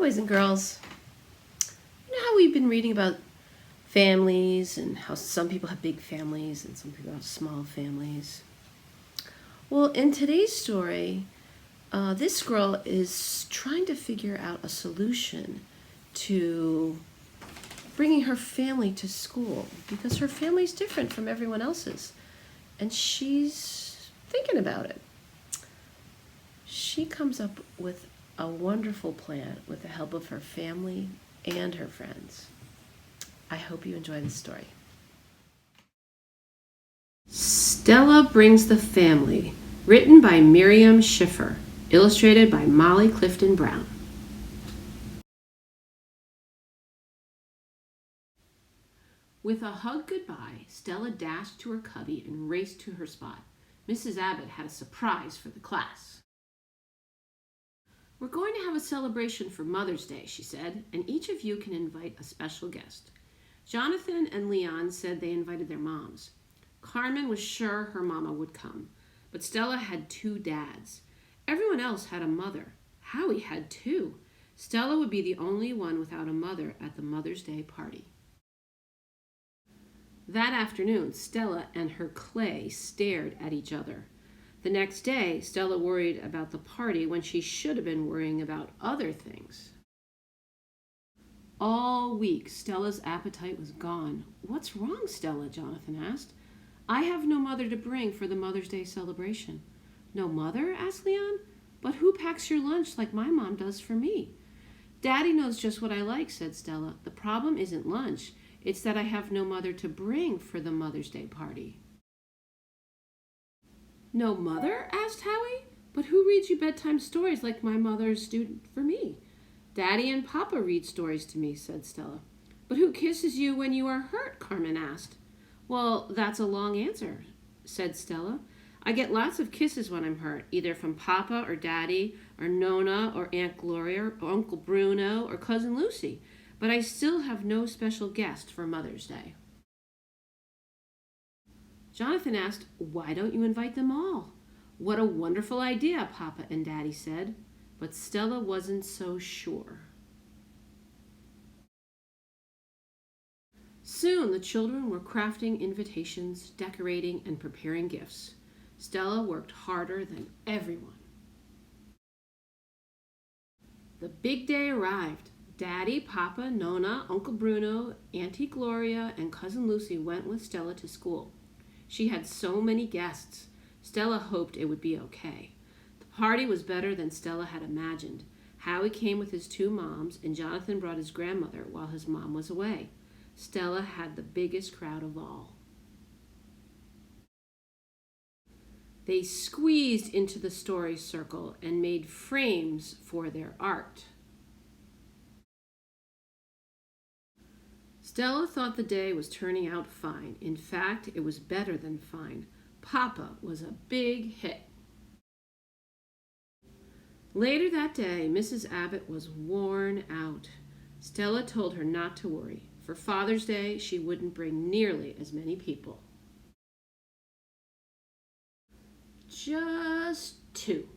Boys and girls, you know how we've been reading about families and how some people have big families and some people have small families? Well, in today's story, this girl is trying to figure out a solution to bringing her family to school because her family's different from everyone else's, and she's thinking about it. She comes up with a wonderful plan with the help of her family and her friends. I hope you enjoy this story. Stella Brings the Family, written by Miriam Schiffer, illustrated by Molly Clifton Brown. With a hug goodbye, Stella dashed to her cubby and raced to her spot. Mrs. Abbott had a surprise for the class. "We're going to have a celebration for Mother's Day," she said, "and each of you can invite a special guest." Jonathan and Leon said they invited their moms. Carmen was sure her mama would come, but Stella had two dads. Everyone else had a mother. Howie had two. Stella would be the only one without a mother at the Mother's Day party. That afternoon, Stella and her clay stared at each other. The next day, Stella worried about the party when she should have been worrying about other things. All week, Stella's appetite was gone. "What's wrong, Stella?" Jonathan asked. "I have no mother to bring for the Mother's Day celebration." "No mother?" asked Leon. "But who packs your lunch like my mom does for me?" "Daddy knows just what I like," said Stella. "The problem isn't lunch. It's that I have no mother to bring for the Mother's Day party." "No mother?" asked Howie. "But who reads you bedtime stories like my mother's do for me?" "Daddy and Papa read stories to me," said Stella. "But who kisses you when you are hurt?" Carmen asked. "Well, that's a long answer," said Stella. "I get lots of kisses when I'm hurt, either from Papa or Daddy or Nona or Aunt Gloria or Uncle Bruno or Cousin Lucy, but I still have no special guest for Mother's Day." Jonathan asked, "Why don't you invite them all?" "What a wonderful idea," Papa and Daddy said. But Stella wasn't so sure. Soon the children were crafting invitations, decorating, and preparing gifts. Stella worked harder than everyone. The big day arrived. Daddy, Papa, Nona, Uncle Bruno, Auntie Gloria, and Cousin Lucy went with Stella to school. She had so many guests. Stella hoped it would be okay. The party was better than Stella had imagined. Howie came with his two moms, and Jonathan brought his grandmother while his mom was away. Stella had the biggest crowd of all. They squeezed into the story circle and made frames for their art. Stella thought the day was turning out fine. In fact, it was better than fine. Papa was a big hit. Later that day, Mrs. Abbott was worn out. Stella told her not to worry. For Father's Day, she wouldn't bring nearly as many people. Just two.